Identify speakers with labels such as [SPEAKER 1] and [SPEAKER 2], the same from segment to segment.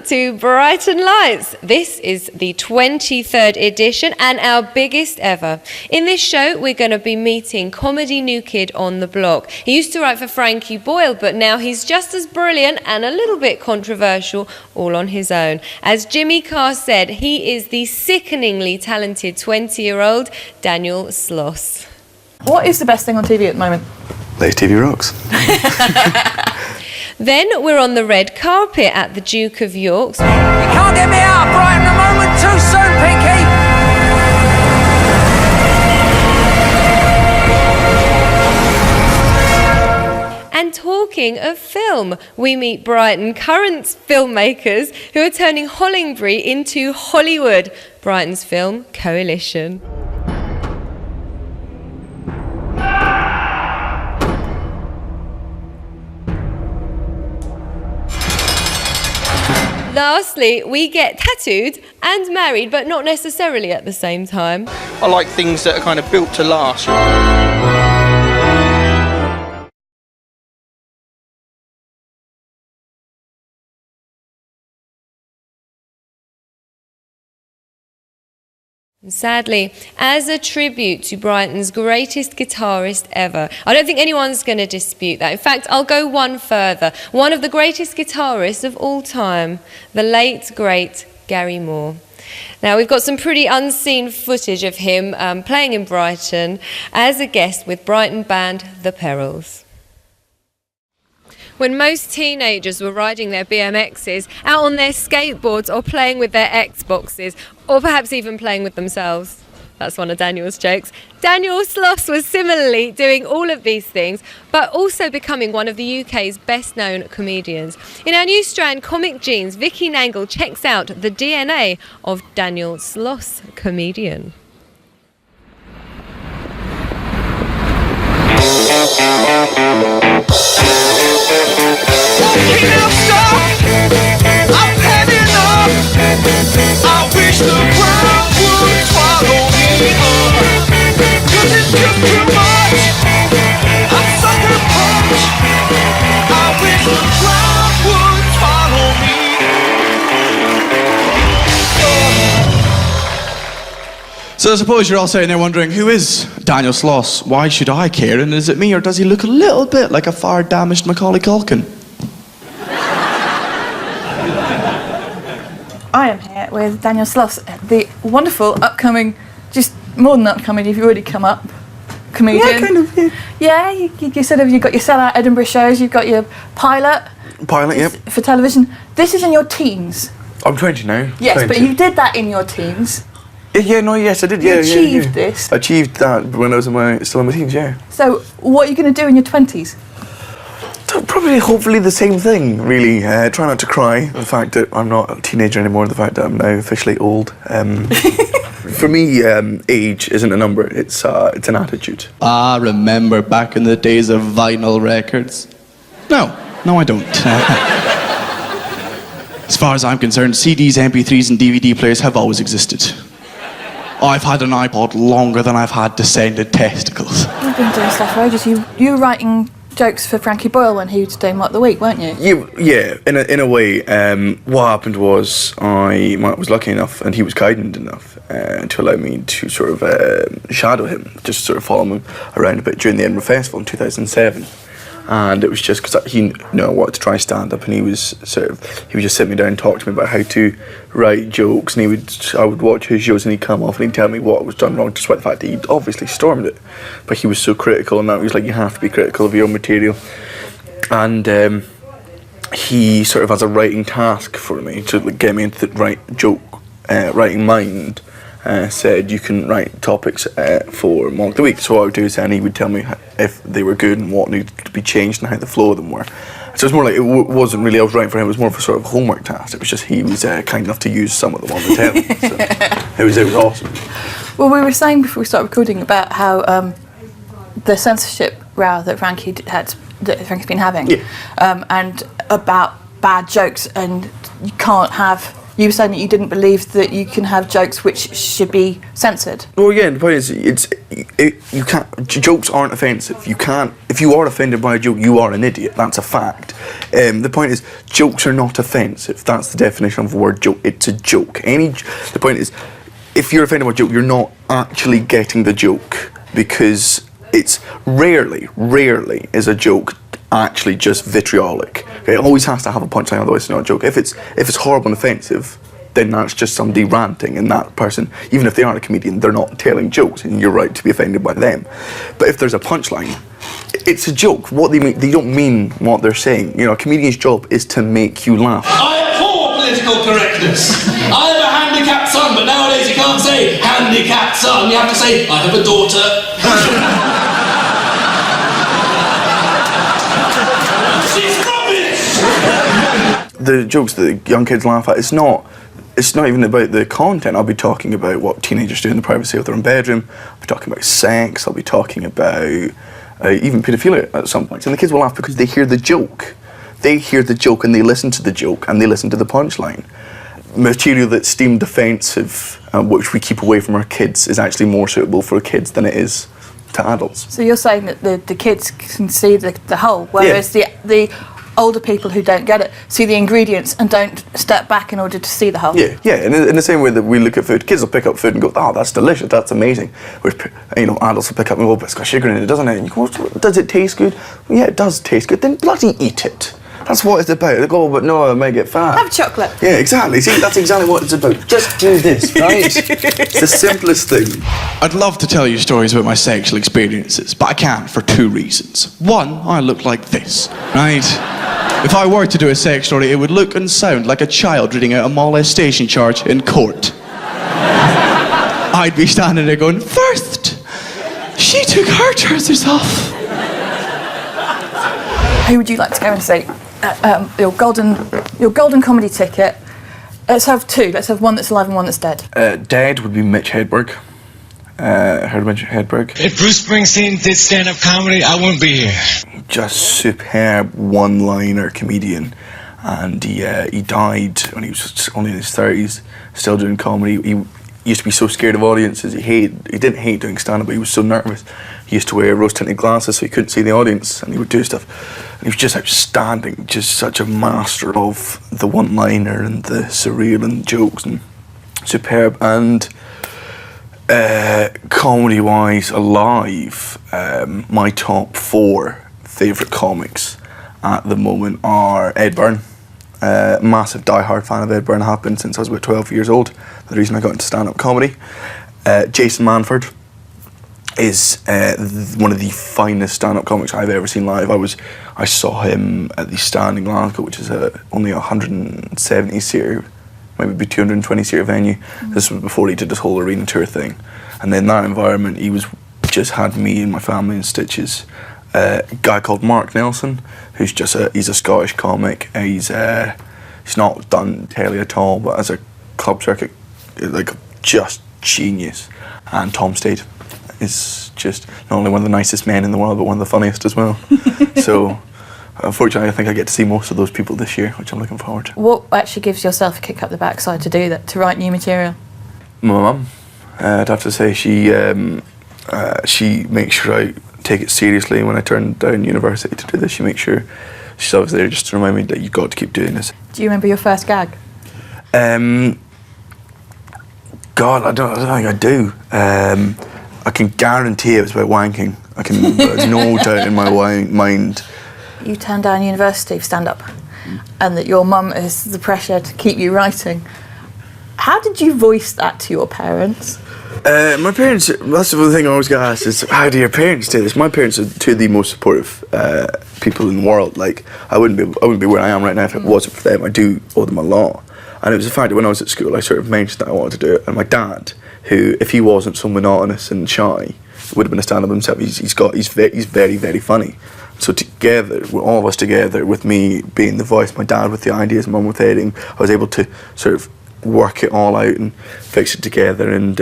[SPEAKER 1] to Brighton Lights. This is the 23rd edition and our biggest ever. In this show, we're going to be meeting comedy new kid on the block. He used to write for Frankie Boyle, but now he's just as brilliant and a little bit controversial all on his own. As Jimmy Carr said, he is the sickeningly talented 20-year-old Daniel Sloss.
[SPEAKER 2] What is the best thing on TV at the moment?
[SPEAKER 3] Latest TV rocks.
[SPEAKER 1] Then we're on the red carpet at the Duke of York's.
[SPEAKER 4] You can't get me out of Brighton a moment too soon, Pinky!
[SPEAKER 1] And talking of film, we meet Brighton current filmmakers who are turning Hollingbury into Hollywood. Brighton's film Coalition. Lastly, we get tattooed and married, but not necessarily at the same time.
[SPEAKER 5] I like things that are kind of built to last.
[SPEAKER 1] And sadly, as a tribute to Brighton's greatest guitarist ever, I don't think anyone's going to dispute that. In fact, I'll go one further. One of the greatest guitarists of all time, the late, great Gary Moore. Now, we've got some pretty unseen footage of him playing in Brighton as a guest with Brighton band The Perils. When most teenagers were riding their BMXs, out on their skateboards or playing with their Xboxes, or perhaps even playing with themselves. That's one of Daniel's jokes. Daniel Sloss was similarly doing all of these things, but also becoming one of the UK's best-known comedians. In our new strand, Comic Genes, Vicky Nangle checks out the DNA of Daniel Sloss, comedian.
[SPEAKER 4] Okay, now stop! I've had enough! I wish the world would swallow me up, 'cause it's just too much! I'm sucker punch! I wish the world would swallow me.
[SPEAKER 6] So I suppose you're all sitting there wondering, who is Daniel Sloss? Why should I care? And is it me, or does he look a little bit like a fire-damaged Macaulay Culkin?
[SPEAKER 2] I am here with Daniel Sloss, the wonderful upcoming, just more than upcoming, you've already come up, comedian.
[SPEAKER 3] Yeah, kind of, yeah.
[SPEAKER 2] Yeah, you sort of, you've got your sellout Edinburgh shows, you've got your pilot.
[SPEAKER 3] Pilot, yep.
[SPEAKER 2] For television. This is in your teens.
[SPEAKER 3] I'm 20 now.
[SPEAKER 2] Yes,
[SPEAKER 3] 20.
[SPEAKER 2] but you did that in your teens.
[SPEAKER 3] Yes, I did,
[SPEAKER 2] You achieved this.
[SPEAKER 3] I achieved that when I was still in my teens, yeah.
[SPEAKER 2] So, what are you going to do in your 20s?
[SPEAKER 3] Probably, hopefully, the same thing, really. Try not to cry. The fact that I'm not a teenager anymore, the fact that I'm now officially old. For me, age isn't a number, it's an attitude.
[SPEAKER 6] I remember back in the days of vinyl records. No, I don't. As far as I'm concerned, CDs, MP3s and DVD players have always existed. I've had an iPod longer than I've had descended testicles.
[SPEAKER 2] You've been doing stuff for ages. You were writing jokes for Frankie Boyle when he was doing Mock the Week, weren't you?
[SPEAKER 3] Yeah, in a way. What happened was I was lucky enough, and he was kind enough to allow me to sort of shadow him, just sort of follow him around a bit during the Edinburgh Festival in 2007. And it was just because he knew I wanted to try stand-up, and he would just sit me down and talk to me about how to write jokes, and I would watch his shows, and he'd come off and he'd tell me what was done wrong, despite the fact that he'd obviously stormed it, but he was so critical, and that he was like, you have to be critical of your own material. And he sort of has a writing task for me to get me into the writing mind. Said you can write topics for Mock the Week. So what I would do is then he would tell me if they were good and what needed to be changed and how the flow of them were. So it's more like, it wasn't really I was writing for him, it was more of a sort of homework task. It was just he was kind enough to use some of them on the telly. So it was awesome.
[SPEAKER 2] Well, we were saying before we started recording about how the censorship row that Frankie's been having,
[SPEAKER 3] yeah.
[SPEAKER 2] And about bad jokes, and you can't have. You were saying that you didn't believe that you can have jokes which should be censored.
[SPEAKER 3] Well, yeah, the point is, you can't. Jokes aren't offensive. You can't. If you are offended by a joke, you are an idiot. That's a fact. The point is, jokes are not offensive. That's the definition of the word joke. It's a joke. The point is, if you're offended by a joke, you're not actually getting the joke, because it's rarely is a joke actually just vitriolic. Okay? It always has to have a punchline, otherwise it's not a joke. If it's horrible and offensive, then that's just somebody ranting, and that person, even if they aren't a comedian, they're not telling jokes, and you're right to be offended by them. But if there's a punchline, it's a joke. What they mean, they don't mean what they're saying. You know, a comedian's job is to make you laugh.
[SPEAKER 7] I abhor political correctness. I have a handicapped son, but nowadays you can't say handicapped son. You have to say, I have a daughter.
[SPEAKER 3] The jokes that young kids laugh at, it's not even about the content. I'll be talking about what teenagers do in the privacy of their own bedroom. I'll be talking about sex. I'll be talking about even paedophilia at some points. And the kids will laugh because they hear the joke. They hear the joke and they listen to the joke and they listen to the punchline. Material that's deemed offensive, which we keep away from our kids, is actually more suitable for kids than it is to adults.
[SPEAKER 2] So you're saying that the kids can see the whole, whereas the older people who don't get it see the ingredients and don't step back in order to see the whole.
[SPEAKER 3] Yeah, in the same way that we look at food, kids will pick up food and go, oh, that's delicious, that's amazing. Whereas, adults will pick up, oh, but it's got sugar in it, doesn't it? And you go, does it taste good? Well, yeah, it does taste good. Then bloody eat it. That's what it's about. They go, oh, but no, I may get fat.
[SPEAKER 2] Have chocolate.
[SPEAKER 3] Yeah, exactly. See, that's exactly what it's about. Just do this, right? It's the simplest thing.
[SPEAKER 6] I'd love to tell you stories about my sexual experiences, but I can't for two reasons. One, I look like this, right? If I were to do a sex story, it would look and sound like a child reading out a molestation charge in court. I'd be standing there going, first, she took her trousers off.
[SPEAKER 2] Who would you like to go and see? Your golden comedy ticket. Let's have two. Let's have one that's alive and one that's dead.
[SPEAKER 3] Dead would be Mitch Hedberg. Heard of Mitch Hedberg?
[SPEAKER 8] If Bruce Springsteen did stand-up comedy, I wouldn't be here.
[SPEAKER 3] Just superb one-liner comedian, and he died when he was only in his 30s, still doing comedy. He used to be so scared of audiences. He didn't hate doing stand-up, but he was so nervous. He used to wear rose-tinted glasses so he couldn't see the audience, and he would do stuff. And he was just outstanding, just such a master of the one-liner and the surreal and jokes, and superb. And comedy-wise, alive, my top 4 favourite comics at the moment are Ed Byrne. Massive die-hard fan of Ed Byrne, have been since I was about 12 years old. The reason I got into stand-up comedy. Jason Manford is one of the finest stand-up comics I've ever seen live. I saw him at the Standing Glasgow, which is only a 170-seater, maybe 220-seater venue. This was before he did this whole arena tour thing. And in that environment, he just had me and my family in stitches. A guy called Mark Nelson, who's he's a Scottish comic. He's not done telly at all, but as a club circuit, like, just genius. And Tom Stade is just not only one of the nicest men in the world, but one of the funniest as well. So, unfortunately, I think I get to see most of those people this year, which I'm looking forward to.
[SPEAKER 2] What actually gives yourself a kick up the backside to do that, to write new material?
[SPEAKER 3] My mum, I'd have to say, she makes sure I take it seriously. When I turned down university to do this, she makes sure she's always there just to remind me that you've got to keep doing this.
[SPEAKER 2] Do you remember your first gag?
[SPEAKER 3] God, I don't think I do. I can guarantee it was about wanking. There's no doubt in my mind.
[SPEAKER 2] You turned down university for stand-up, and that your mum has the pressure to keep you writing. How did you voice that to your parents?
[SPEAKER 3] My parents, that's the thing I always get asked is, how do your parents do this? My parents are two of the most supportive people in the world. Like, I wouldn't be where I am right now if it wasn't for them. I do owe them a lot. And it was the fact that when I was at school, I sort of mentioned that I wanted to do it. And my dad, who, if he wasn't so monotonous and shy, would have been a stand-up himself. He's very, very funny. So together, all of us together, with me being the voice, my dad with the ideas, mum with editing, I was able to sort of work it all out and fix it together. And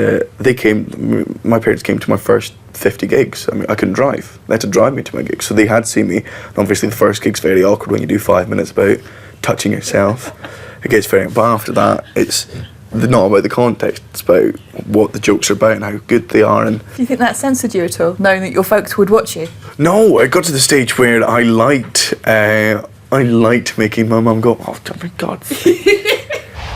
[SPEAKER 3] my parents came to my first 50 gigs. I mean, I couldn't drive. They had to drive me to my gigs. So they had seen me. And obviously the first gig's very awkward when you do 5 minutes about touching yourself. It gets very, but after that, not about the context, it's about what the jokes are about and how good they are. And
[SPEAKER 2] Do you think that censored you at all, knowing that your folks would watch you?
[SPEAKER 3] no, I got to the stage where I liked making my mum go, oh my God.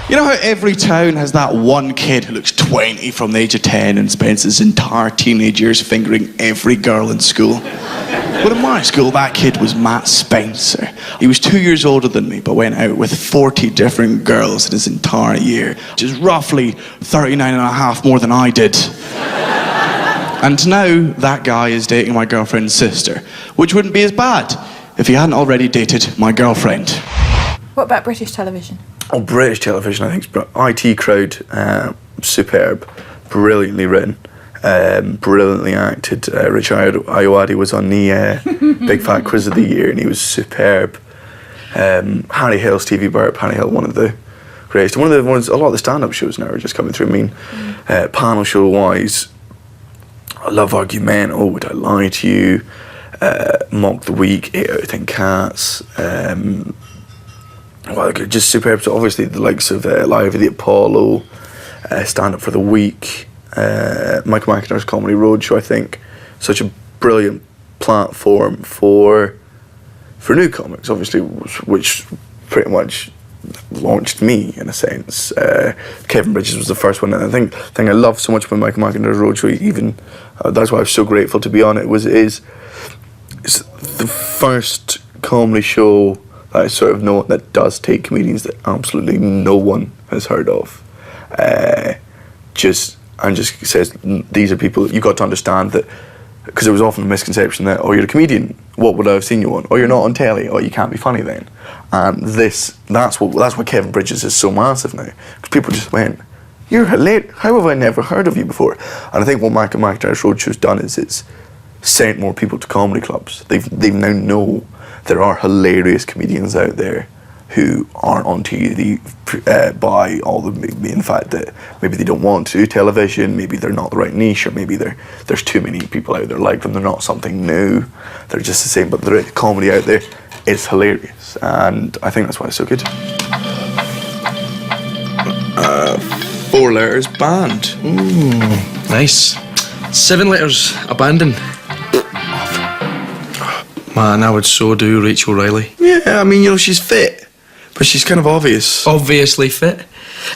[SPEAKER 6] You know how every town has that one kid who looks 20 from the age of 10 and spends his entire teenage years fingering every girl in school? Well, in my school, that kid was Matt Spencer. He was 2 years older than me, but went out with 40 different girls in his entire year, which is roughly 39 and a half more than I did. And now that guy is dating my girlfriend's sister, which wouldn't be as bad if he hadn't already dated my girlfriend.
[SPEAKER 2] What about British television?
[SPEAKER 3] Oh, British television, I think, IT Crowd, superb, brilliantly written, brilliantly acted. Richard Ayoade was on the Big Fat Quiz of the Year, and he was superb. Harry Hill, Stevie Burp, Harry Hill, one of the greatest. One of the ones, a lot of the stand-up shows now are just coming through. I mean, panel show-wise, I love Argumento, Would I Lie to You, Mock the Week, 8 out of 10 Cats, well, just superb. So obviously the likes of Live at the Apollo, Stand Up for the Week, Michael McIntyre's Comedy Roadshow, I think. Such a brilliant platform for new comics, obviously, which pretty much launched me, in a sense. Kevin Bridges was the first one, and the thing I love so much about Michael McIntyre's Roadshow, even, that's why I was so grateful to be on it, it's the first comedy show that I sort of know that does take comedians that absolutely no one has heard of. Just says, these are people, you got to understand that, because there was often a misconception that, oh, you're a comedian, what would I have seen you on? Oh, you're not on telly, oh, you can't be funny then. And that's why Kevin Bridges is so massive now, because people just went, you're hilarious, how have I never heard of you before? And I think what Michael McIntyre's Roadshow's done is it's sent more people to comedy clubs. They now know there are hilarious comedians out there who aren't on TV by all the main fact that maybe they don't want to do television, maybe they're not the right niche, or maybe there's too many people out there like them, they're not something new, they're just the same, but the comedy out there is hilarious, and I think that's why it's so good.
[SPEAKER 6] 4 letters, banned.
[SPEAKER 7] Nice. 7 letters, abandon. Man, I would so do Rachel Riley.
[SPEAKER 3] Yeah, I mean, she's fit, but she's kind of obvious.
[SPEAKER 7] Obviously fit.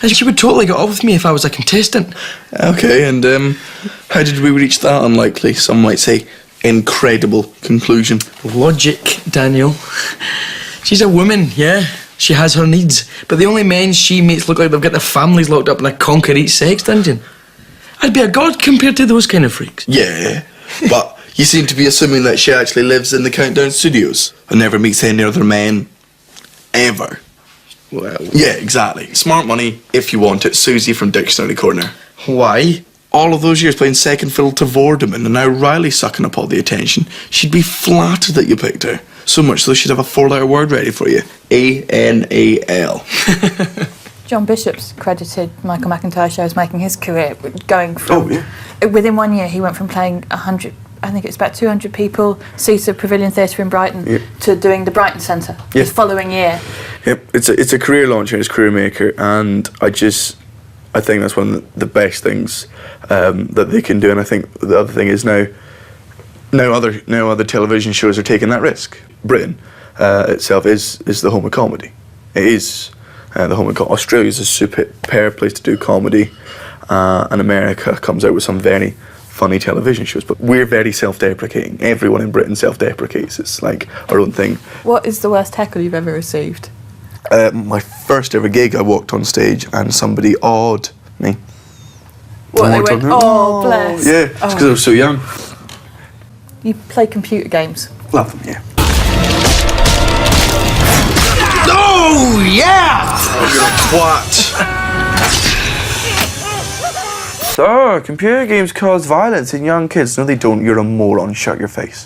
[SPEAKER 7] And she would totally get off with me if I was a contestant.
[SPEAKER 3] Okay, and how did we reach that unlikely, some might say, incredible conclusion?
[SPEAKER 7] Logic, Daniel. She's a woman, yeah. She has her needs. But the only men she meets look like they've got their families locked up in a concrete sex dungeon. I'd be a god compared to those kind of freaks.
[SPEAKER 3] Yeah, but you seem to be assuming that she actually lives in the Countdown Studios and never meets any other men, ever.
[SPEAKER 7] Well,
[SPEAKER 3] yeah, exactly. Smart money, if you want it. Susie from Dictionary Corner.
[SPEAKER 7] why?
[SPEAKER 3] All of those years playing second fiddle to Vorderman, and now Riley sucking up all the attention. She'd be flattered that you picked her. So much so she'd have a 4-letter word ready for you. A-N-A-L.
[SPEAKER 2] John Bishop's credited Michael McIntyre show as making his career going from...
[SPEAKER 3] Oh, yeah.
[SPEAKER 2] Within 1 year, he went from playing 100... I think it's about 200 people, seats at Pavilion Theatre in Brighton, to doing the Brighton Centre the following year.
[SPEAKER 3] Yep, it's a career launcher, it's a career maker, and I think that's one of the best things that they can do. And I think the other thing is now other television shows are taking that risk. Britain itself is the home of comedy. It is the home of comedy. Australia's a superb place to do comedy, and America comes out with some very funny television shows, but we're very self-deprecating. Everyone in Britain self-deprecates. It's like our own thing.
[SPEAKER 2] What is the worst heckle you've ever received?
[SPEAKER 3] My first ever gig, I walked on stage and somebody awed me.
[SPEAKER 2] What, they went, oh, bless.
[SPEAKER 3] Yeah, it's because I was so young.
[SPEAKER 2] You play computer games?
[SPEAKER 3] Love them, yeah.
[SPEAKER 7] Oh, yeah!
[SPEAKER 3] Oh, you're a twat. So, computer games cause violence in young kids. No, they don't. You're a moron. Shut your face.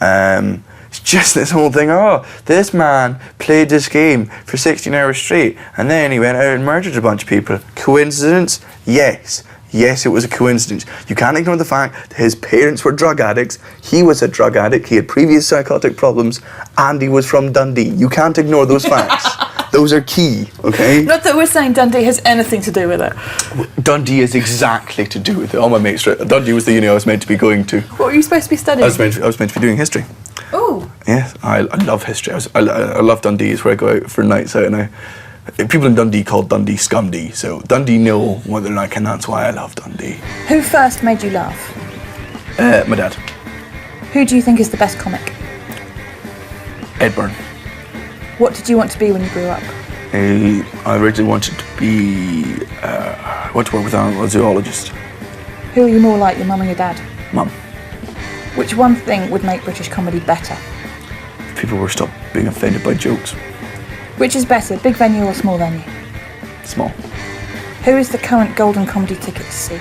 [SPEAKER 3] It's just this whole thing. Oh, this man played this game for 16 hours straight, and then he went out and murdered a bunch of people. Coincidence? Yes. Yes, it was a coincidence. You can't ignore the fact that his parents were drug addicts, he was a drug addict, he had previous psychotic problems, and he was from Dundee. You can't ignore those facts. Those are key, okay?
[SPEAKER 2] Not that we're saying Dundee has anything to do with it.
[SPEAKER 3] Dundee is exactly to do with it. All my mates, Dundee was the uni I was meant to be going to.
[SPEAKER 2] What were you supposed to be studying?
[SPEAKER 3] I was meant to be doing history.
[SPEAKER 2] Oh.
[SPEAKER 3] Yes, I love history. I love Dundee. It's where I go out for nights out, and people in Dundee call Dundee Scumdee, so Dundee know what they're like, and that's why I love Dundee.
[SPEAKER 2] Who first made you laugh?
[SPEAKER 3] My dad.
[SPEAKER 2] Who do you think is the best comic?
[SPEAKER 3] Ed Byrne.
[SPEAKER 2] What did you want to be when you grew up?
[SPEAKER 3] I originally wanted to be, I want to work with a zoologist.
[SPEAKER 2] Who are you more like, your mum or your dad?
[SPEAKER 3] Mum.
[SPEAKER 2] Which one thing would make British comedy better?
[SPEAKER 3] If people were stopped being offended by jokes.
[SPEAKER 2] Which is better, big venue or small venue?
[SPEAKER 3] Small.
[SPEAKER 2] Who is the current golden comedy ticket to see?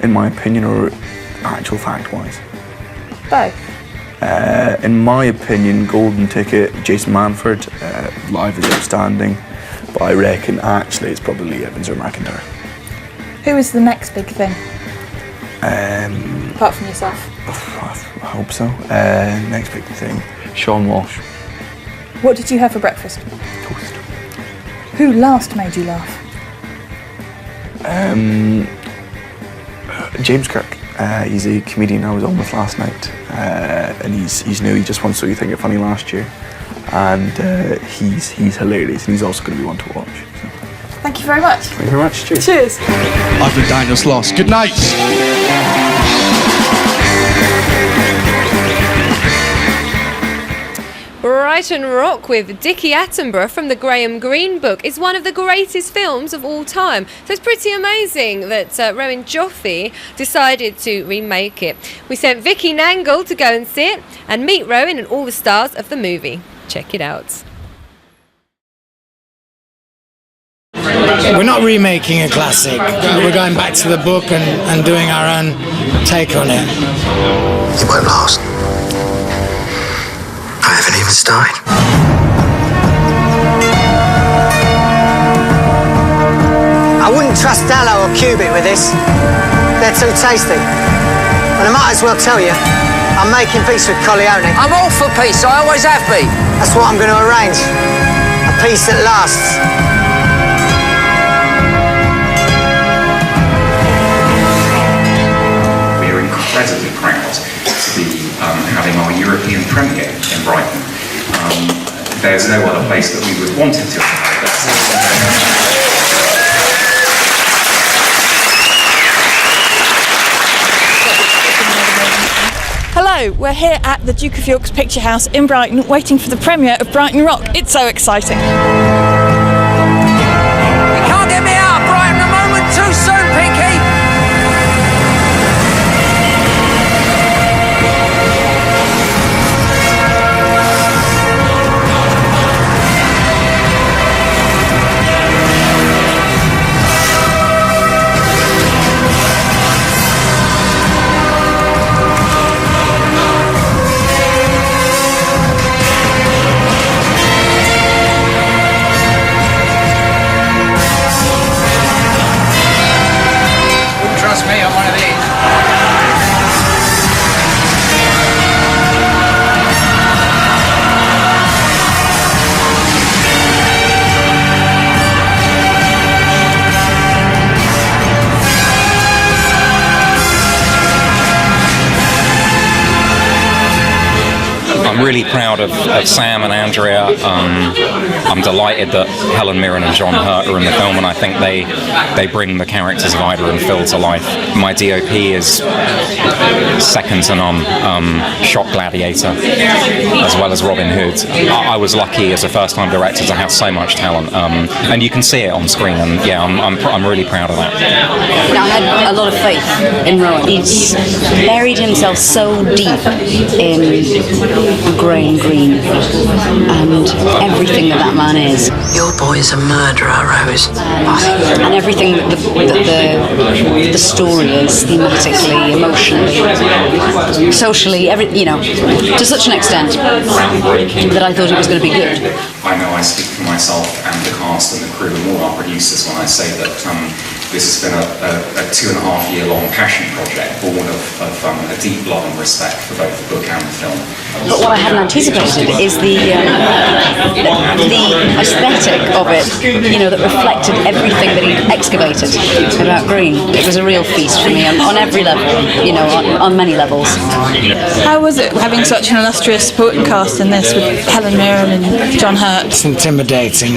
[SPEAKER 3] In my opinion, or actual fact-wise?
[SPEAKER 2] Both.
[SPEAKER 3] In my opinion, golden ticket, Jason Manford, live is outstanding, but I reckon actually it's probably Evans or McIntyre.
[SPEAKER 2] Who is the next big thing? Apart from yourself?
[SPEAKER 3] I hope so. Next big thing, Sean Walsh.
[SPEAKER 2] What did you have for breakfast?
[SPEAKER 3] Toast.
[SPEAKER 2] Who last made you laugh?
[SPEAKER 3] James Kirk. He's a comedian I was on with last night, and he's new. He just won So You Think It Funny last year, and he's hilarious, and he's also going to be one to watch. So.
[SPEAKER 2] Thank you very much.
[SPEAKER 3] Thank you very much. Cheers.
[SPEAKER 2] Cheers.
[SPEAKER 6] I've been Daniel Sloss. Good night.
[SPEAKER 1] Brighton Rock with Dickie Attenborough from the Graham Greene book is one of the greatest films of all time. So it's pretty amazing that Rowan Joffe decided to remake it. We sent Vicky Nangle to go and see it and meet Rowan and all the stars of the movie. Check it out.
[SPEAKER 8] We're not remaking a classic. We're going back to the book and doing our own take on it.
[SPEAKER 9] It won't last. I haven't even started.
[SPEAKER 10] I wouldn't trust Dallo or Cubic with this. They're too tasty. And I might as well tell you, I'm making peace with Corleone.
[SPEAKER 11] I'm all for peace, I always have been.
[SPEAKER 10] That's what I'm going to arrange. A peace that lasts.
[SPEAKER 12] We're incredibly proud to be having our European premiere in Brighton. There's no other place that we would want it to have.
[SPEAKER 2] Hello, we're here at the Duke of York's Picture House in Brighton, waiting for the premiere of Brighton Rock. It's so exciting.
[SPEAKER 11] You can't get me out of Brighton a moment too soon, Pinky. Trust me, I'm one of these.
[SPEAKER 13] I'm really proud of Sam and Andrea. I'm delighted that Helen Mirren and John Hurt are in the film, and I think they bring the characters of Ida and Phil to life. My DOP is second to none. Shot Gladiator, as well as Robin Hood. I was lucky as a first-time director to have so much talent, and you can see it on screen. And yeah, I'm really proud of that.
[SPEAKER 14] You know, I had a lot of faith in Rowan. He's buried himself so deep in Graham Greene and everything that man is.
[SPEAKER 9] Your boy's a murderer, Rose.
[SPEAKER 14] And everything that the story is, thematically, emotionally, socially, to such an extent that I thought it was going to be good.
[SPEAKER 12] I know I speak for myself and the cast and the crew and all our producers when I say that This has been a 2.5-year-long passion project, born of a deep love and respect for both the book and the film.
[SPEAKER 14] But what I hadn't anticipated is the aesthetic of it, you know, that reflected everything that he'd excavated about Green. It was a real feast for me on every level, you know, on many levels.
[SPEAKER 2] How was it having such an illustrious supporting cast in this with Helen Mirren and John Hurt?
[SPEAKER 8] It's intimidating,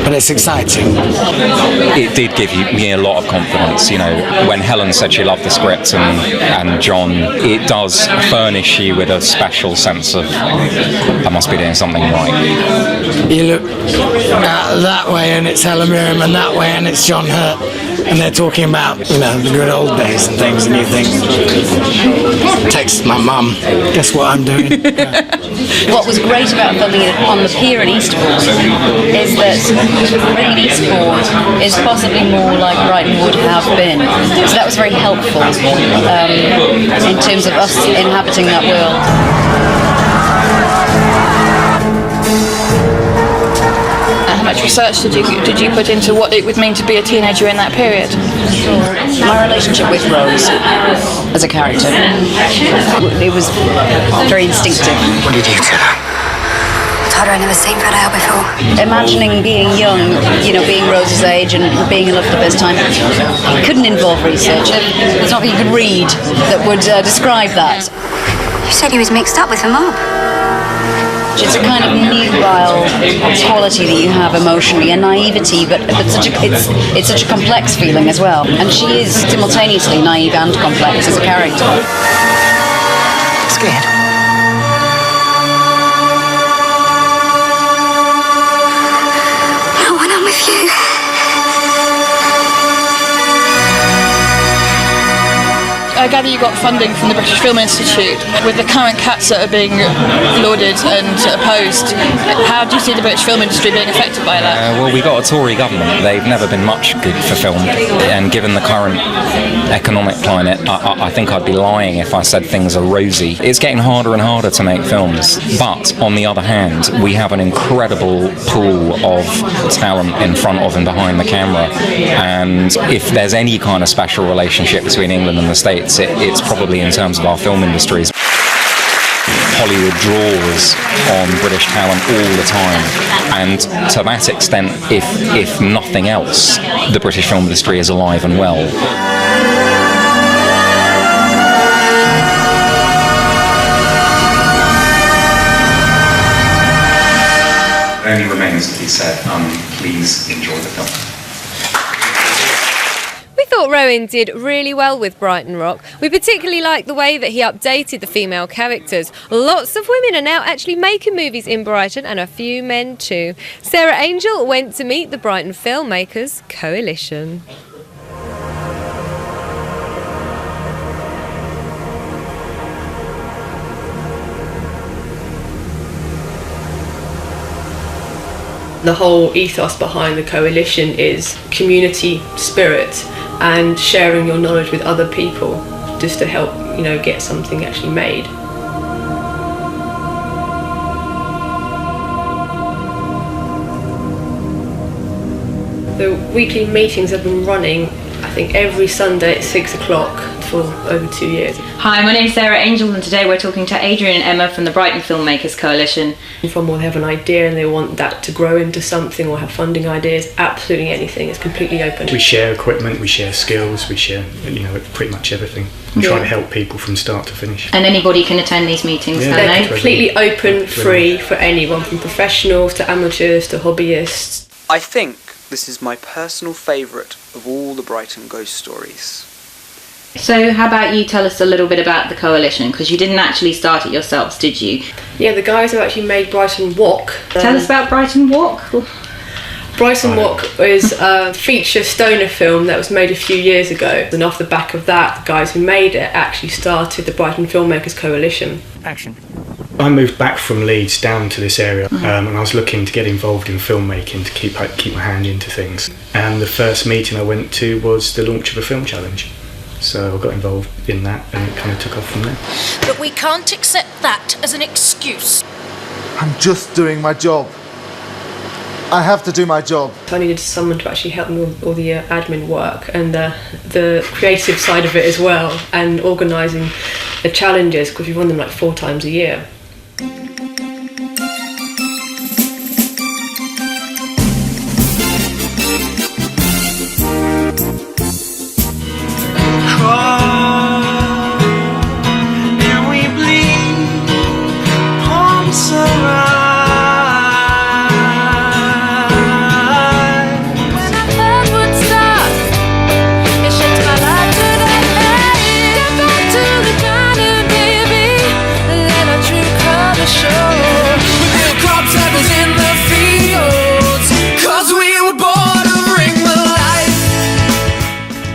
[SPEAKER 8] but it's exciting.
[SPEAKER 13] It did give me a lot of confidence, you know, when Helen said she loved the script and John, it does furnish you with a special sense of I must be doing something right.
[SPEAKER 8] You look that way and it's Helen Mirren, and that way and it's John Hurt, and they're talking about, you know, the good old days and things, and you think, text my mum, guess what I'm doing?
[SPEAKER 14] What was great about filming it on the pier in Eastbourne is that Green Eastbourne is possibly more like Brighton would have been. So that was very helpful in terms of us inhabiting that world.
[SPEAKER 2] How much research did you put into what it would mean to be a teenager in that period?
[SPEAKER 14] My relationship with Rose as a character, it was very instinctive.
[SPEAKER 9] What did you tell her?
[SPEAKER 15] I told her I'd never seen Fred out before.
[SPEAKER 14] Imagining being young, you know, being Rose's age and being in love for the first time, it couldn't involve research. There's nothing you could read that would describe that.
[SPEAKER 15] You said he was mixed up with her mum.
[SPEAKER 14] It's a kind of nubile quality that you have emotionally, a naivety, but it's such a complex feeling as well. And she is simultaneously naive and complex as a character.
[SPEAKER 9] Scared?
[SPEAKER 15] Not when I'm with you.
[SPEAKER 2] I gather you got funding from the British Film Institute. With the current cuts that are being lauded and opposed, how do you see the British film industry being affected by that?
[SPEAKER 13] Well, we got a Tory government. They've never been much good for film. And given the current economic climate, I think I'd be lying if I said things are rosy. It's getting harder and harder to make films. But on the other hand, we have an incredible pool of talent in front of and behind the camera. And if there's any kind of special relationship between England and the States, it's probably in terms of our film industries. Hollywood draws on British talent all the time, and to that extent, if nothing else, the British film industry is alive and well.
[SPEAKER 12] It only remains to be said, please enjoy the film.
[SPEAKER 1] We thought Rowan did really well with Brighton Rock. We particularly liked the way that he updated the female characters. Lots of women are now actually making movies in Brighton, and a few men too. Sarah Angel went to meet the Brighton Filmmakers Coalition.
[SPEAKER 16] The whole ethos behind the coalition is community spirit and sharing your knowledge with other people just to help, you know, get something actually made. The weekly meetings have been running, I think, every Sunday at 6 o'clock for over 2 years.
[SPEAKER 17] Hi, my name is Sarah Angel, and today we're talking to Adrian and Emma from the Brighton Filmmakers Coalition.
[SPEAKER 16] From when they have an idea and they want that to grow into something or have funding ideas, absolutely anything, it's completely open.
[SPEAKER 18] We share equipment, we share skills, we share, you know, pretty much everything. And try to help people from start to finish.
[SPEAKER 17] And anybody can attend these meetings, can
[SPEAKER 16] They're
[SPEAKER 17] they?
[SPEAKER 16] completely open, free for anyone, from professionals to amateurs to hobbyists.
[SPEAKER 19] I think this is my personal favourite of all the Brighton ghost stories.
[SPEAKER 17] So how about you tell us a little bit about the coalition, because you didn't actually start it yourselves, did you?
[SPEAKER 16] Yeah, the guys have actually made Brighton Walk.
[SPEAKER 17] Tell us about Brighton Walk.
[SPEAKER 16] Brighton Walk is a feature stoner film that was made a few years ago, and off the back of that, the guys who made it actually started the Brighton Filmmakers Coalition.
[SPEAKER 18] Action. I moved back from Leeds down to this area, and I was looking to get involved in filmmaking to keep my hand into things. And the first meeting I went to was the launch of a film challenge. So I got involved in that, and it kind of took off from there.
[SPEAKER 20] But we can't accept that as an excuse.
[SPEAKER 21] I'm just doing my job.
[SPEAKER 20] I have to do my job.
[SPEAKER 16] I needed someone to actually help me with all the admin work and the creative side of it as well, and organising the challenges, because we run them like 4 times a year.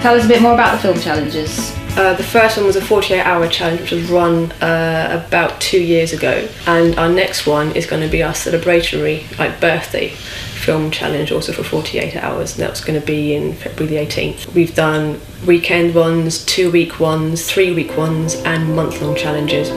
[SPEAKER 17] Tell us a bit more about the film challenges.
[SPEAKER 16] The first one was a 48-hour challenge, which was run about 2 years ago, and our next one is going to be our celebratory, like, birthday film challenge, also for 48 hours, and that's going to be in February the 18th. We've done weekend ones, 2-week ones, 3-week ones, and month-long challenges.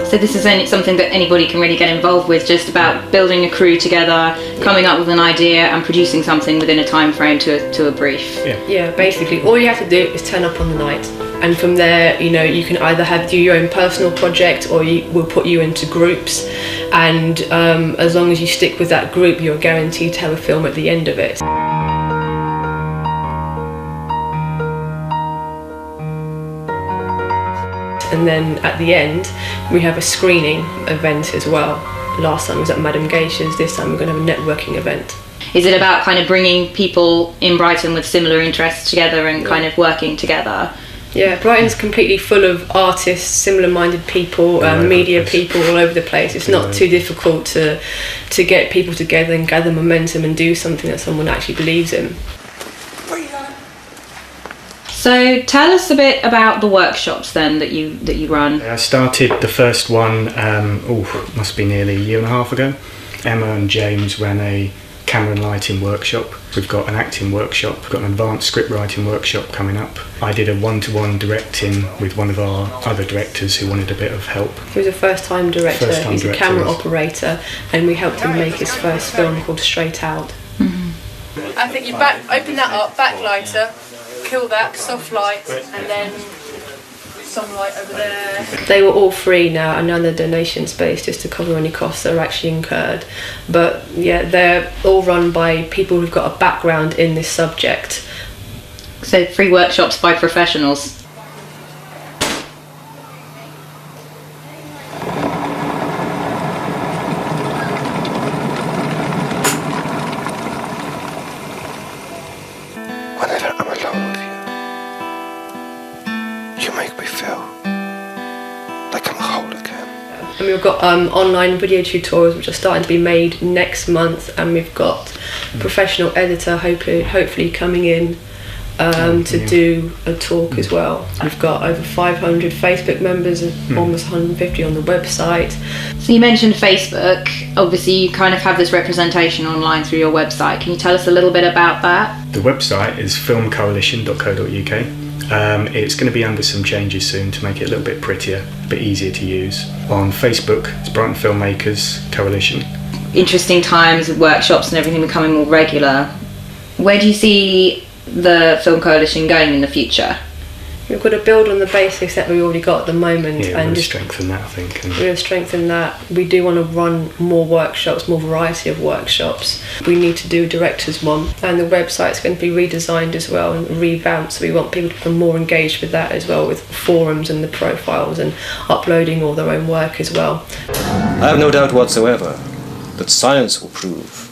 [SPEAKER 17] So this is something that anybody can really get involved with, just about building a crew together, coming up with an idea and producing something within a time frame to a brief.
[SPEAKER 16] Yeah, basically all you have to do is turn up on the night, and from there, you know, you can either do your own personal project, or we'll put you into groups, and as long as you stick with that group, you're guaranteed to have a film at the end of it. And then at the end, we have a screening event as well. Last time was at Madame Geisha's, this time we're going to have a networking event.
[SPEAKER 17] Is it about kind of bringing people in Brighton with similar interests together and kind of working together?
[SPEAKER 16] Yeah, Brighton's completely full of artists, similar-minded people, media people all over the place. It's not too difficult to get people together and gather momentum and do something that someone actually believes in.
[SPEAKER 17] So tell us a bit about the workshops then that you run.
[SPEAKER 18] I started the first one, must be nearly a year and a half ago. Emma and James ran a camera and lighting workshop. We've got an acting workshop, we've got an advanced script writing workshop coming up. I did a one-to-one directing with one of our other directors who wanted a bit of help.
[SPEAKER 16] He was a first-time director, he's a camera operator, and we helped him make his first film called Straight Out.
[SPEAKER 2] I think you open that up, backlighter, kill that, soft light, and then some light over there.
[SPEAKER 16] They were all free now, and now they're donation based, just to cover any costs that are actually incurred. But yeah, they're all run by people who've got a background in this subject.
[SPEAKER 17] So free workshops by professionals.
[SPEAKER 9] Whenever I'm alone with you, you make me feel like I'm whole again.
[SPEAKER 16] And we've got online video tutorials which are starting to be made next month, and we've got a professional editor hopefully coming in to do a talk as well. We've got over 500 Facebook members and almost 150 on the website.
[SPEAKER 17] So you mentioned Facebook. Obviously you kind of have this representation online through your website. Can you tell us a little bit about that?
[SPEAKER 18] The website is filmcoalition.co.uk. It's going to be under some changes soon to make it a little bit prettier, a bit easier to use. On Facebook, it's Brighton Filmmakers Coalition.
[SPEAKER 17] Interesting times with workshops and everything becoming more regular. Where do you see the Film Coalition going in the future?
[SPEAKER 16] We've got to build on the basics that we already got at the moment, and
[SPEAKER 18] just strengthen that, I think.
[SPEAKER 16] We're going to strengthen that. We do want to run more workshops, more variety of workshops. We need to do a director's one, and the website's going to be redesigned as well and revamped, so we want people to become more engaged with that as well, with forums and the profiles and uploading all their own work as well.
[SPEAKER 21] I have no doubt whatsoever that science will prove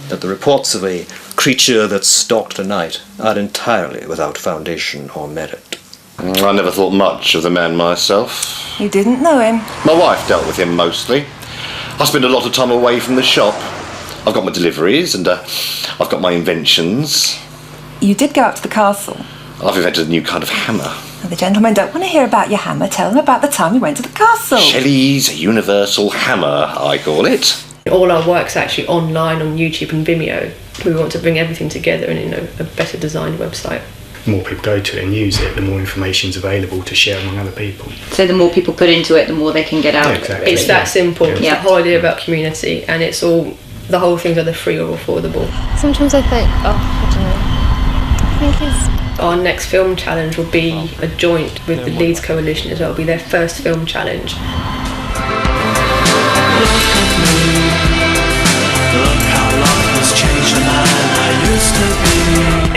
[SPEAKER 21] that the reports of a creature that stalked a night are entirely without foundation or merit.
[SPEAKER 22] I never thought much of the man myself.
[SPEAKER 23] You didn't know him?
[SPEAKER 22] My wife dealt with him mostly. I spend a lot of time away from the shop. I've got my deliveries and I've got my inventions.
[SPEAKER 23] You did go up to the castle.
[SPEAKER 22] I've invented a new kind of hammer.
[SPEAKER 23] And the gentlemen don't want to hear about your hammer. Tell them about the time you went to the castle.
[SPEAKER 22] Shelley's Universal Hammer, I call it.
[SPEAKER 16] All our work's actually online on YouTube and Vimeo. We want to bring everything together in a better designed website.
[SPEAKER 18] the more people go to it and use it, the more information's available to share among other people.
[SPEAKER 17] So the more people put into it, the more they can get out.
[SPEAKER 18] Exactly.
[SPEAKER 16] It's that simple. It's
[SPEAKER 17] Yeah.
[SPEAKER 16] the whole idea about community, and it's all, the whole thing's either free or affordable.
[SPEAKER 1] Sometimes I think, I don't know. I think it's...
[SPEAKER 16] Our next film challenge will be a joint with the Leeds Coalition as well. It'll be their first film challenge.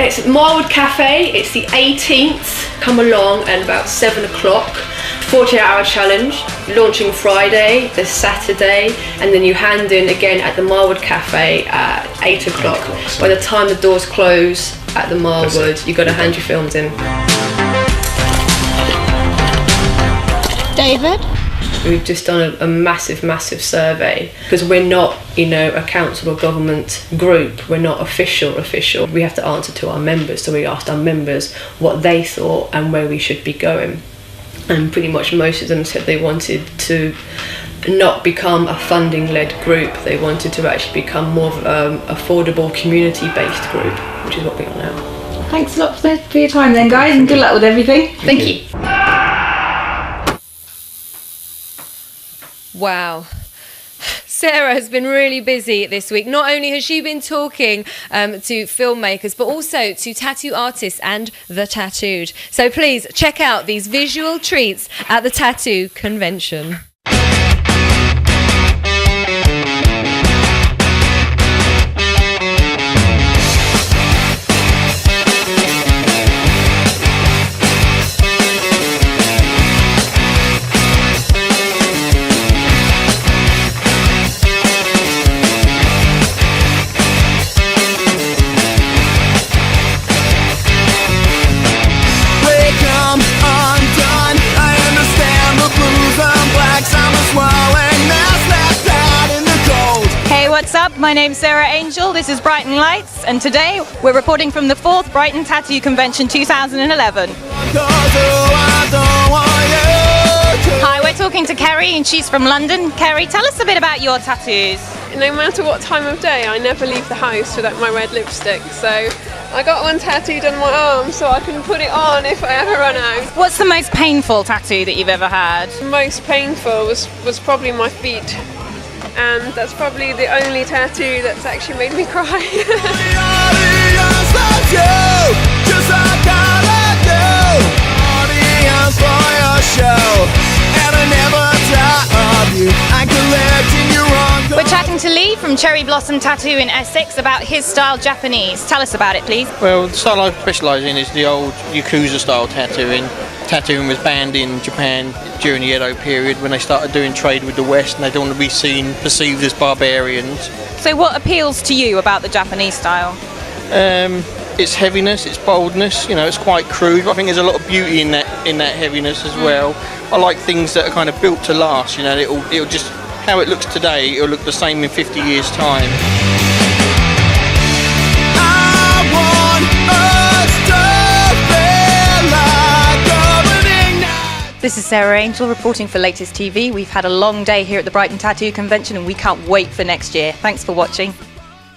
[SPEAKER 16] It's Marwood Cafe, it's the 18th, come along at about 7 o'clock, 48-hour challenge, launching Friday, the Saturday, and then you hand in again at the Marwood Cafe at 8 o'clock. By the time the doors close at the Marwood, you've got to hand your films in.
[SPEAKER 4] David?
[SPEAKER 16] We've just done a massive survey because we're not, a council or government group. We're not official. We have to answer to our members. So we asked our members what they thought and where we should be going. And pretty much most of them said they wanted to not become a funding-led group. They wanted to actually become more of an affordable, community-based group, which is what we are now.
[SPEAKER 17] Thanks a lot for your time then, guys, and good luck with everything.
[SPEAKER 16] Thank you.
[SPEAKER 1] Wow. Sarah has been really busy this week. Not only has she been talking to filmmakers, but also to tattoo artists and The Tattooed. So please check out these visual treats at the Tattoo Convention.
[SPEAKER 4] What's up? My name's Sarah Angel, this is Brighton Lights, and today we're reporting from the 4th Brighton Tattoo Convention 2011. Hi, we're talking to Kerry and she's from London. Kerry, tell us a bit about your tattoos.
[SPEAKER 5] No matter what time of day, I never leave the house without my red lipstick, so I got one tattooed on my arm so I can put it on if I ever run out.
[SPEAKER 4] What's the most painful tattoo that you've ever had?
[SPEAKER 5] The most painful was probably my feet. And that's probably the only tattoo that's actually made me cry.
[SPEAKER 4] We're chatting to Lee from Cherry Blossom Tattoo in Essex about his style Japanese. Tell us about it, please.
[SPEAKER 20] Well, the style I specialise in is the old Yakuza style tattooing. Tattooing was banned in Japan during the Edo period when they started doing trade with the West and they don't want to be perceived as barbarians.
[SPEAKER 4] So what appeals to you about the Japanese style?
[SPEAKER 20] Its heaviness, its boldness, it's quite crude, but I think there's a lot of beauty in that heaviness as well. I like things that are kind of built to last, it'll just, how it looks today, it'll look the same in 50 years' time.
[SPEAKER 4] This is Sarah Angel reporting for Latest TV. We've had a long day here at the Brighton Tattoo Convention and we can't wait for next year. Thanks for watching.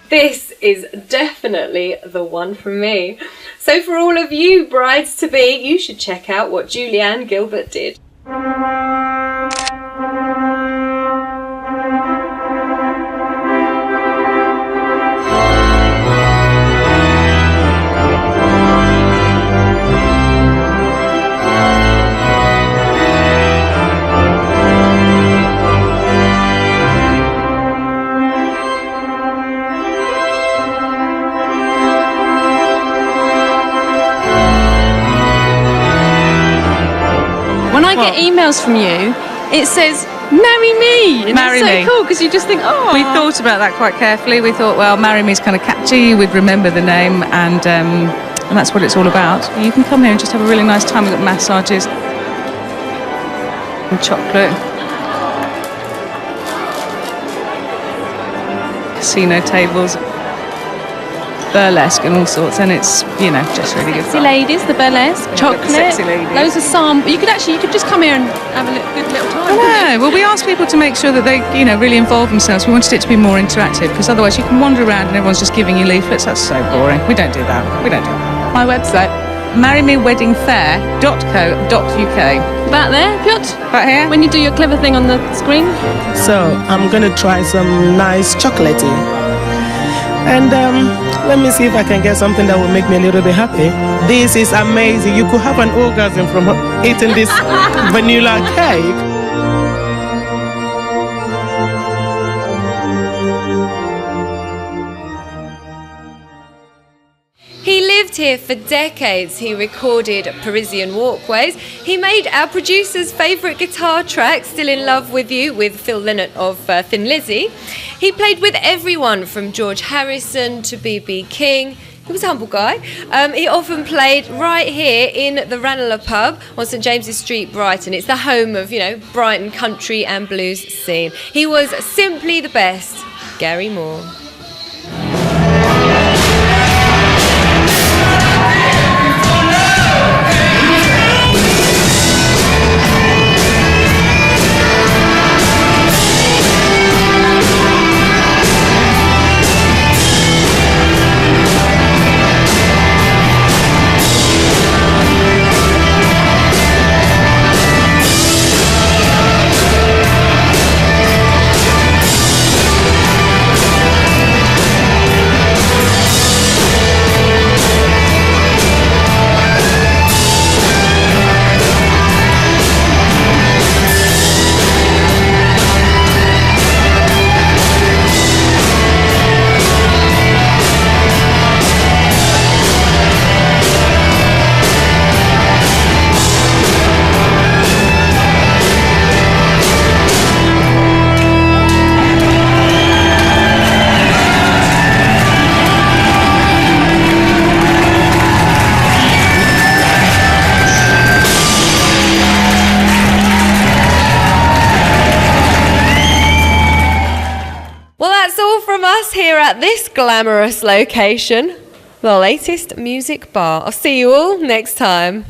[SPEAKER 1] This is definitely the one from me. So for all of you brides-to-be, you should check out what Julianne Gilbert did.
[SPEAKER 24] When I get emails from you, it says, marry me! And
[SPEAKER 25] Marry
[SPEAKER 24] it's so
[SPEAKER 25] me.
[SPEAKER 24] cool because you just think, oh.
[SPEAKER 25] We thought about that quite carefully. We thought, well, marry me is kind of catchy. We'd remember the name, and that's what it's all about. You can come here and just have a really nice time. We've got massages and chocolate, casino tables, burlesque and all sorts, and it's just really good
[SPEAKER 24] Sexy
[SPEAKER 25] fun.
[SPEAKER 24] ladies, the burlesque, chocolate,
[SPEAKER 25] sexy ladies.
[SPEAKER 24] loads of you could just come here and have a good little time.
[SPEAKER 25] I know. Well, we asked people to make sure that they, really involve themselves. We wanted it to be more interactive because otherwise you can wander around and everyone's just giving you leaflets. That's so boring. We don't do that. My website, marrymeweddingfair.co.uk.
[SPEAKER 24] About there, Piotr?
[SPEAKER 25] Right here.
[SPEAKER 24] When you do your clever thing on the screen.
[SPEAKER 3] So I'm gonna try some nice chocolatey. And let me see if I can get something that will make me a little bit happy. This is amazing. You could have an orgasm from eating this vanilla cake.
[SPEAKER 1] He lived here for decades. He recorded Parisian Walkways. He made our producer's favourite guitar track, Still in Love with You, with Phil Lynott of Thin Lizzy. He played with everyone from George Harrison to B.B. King. He was a humble guy. He often played right here in the Ranelagh pub on St James's Street, Brighton. It's the home of, Brighton country and blues scene. He was simply the best. Gary Moore. Here at this glamorous location, the latest music bar. I'll see you all next time.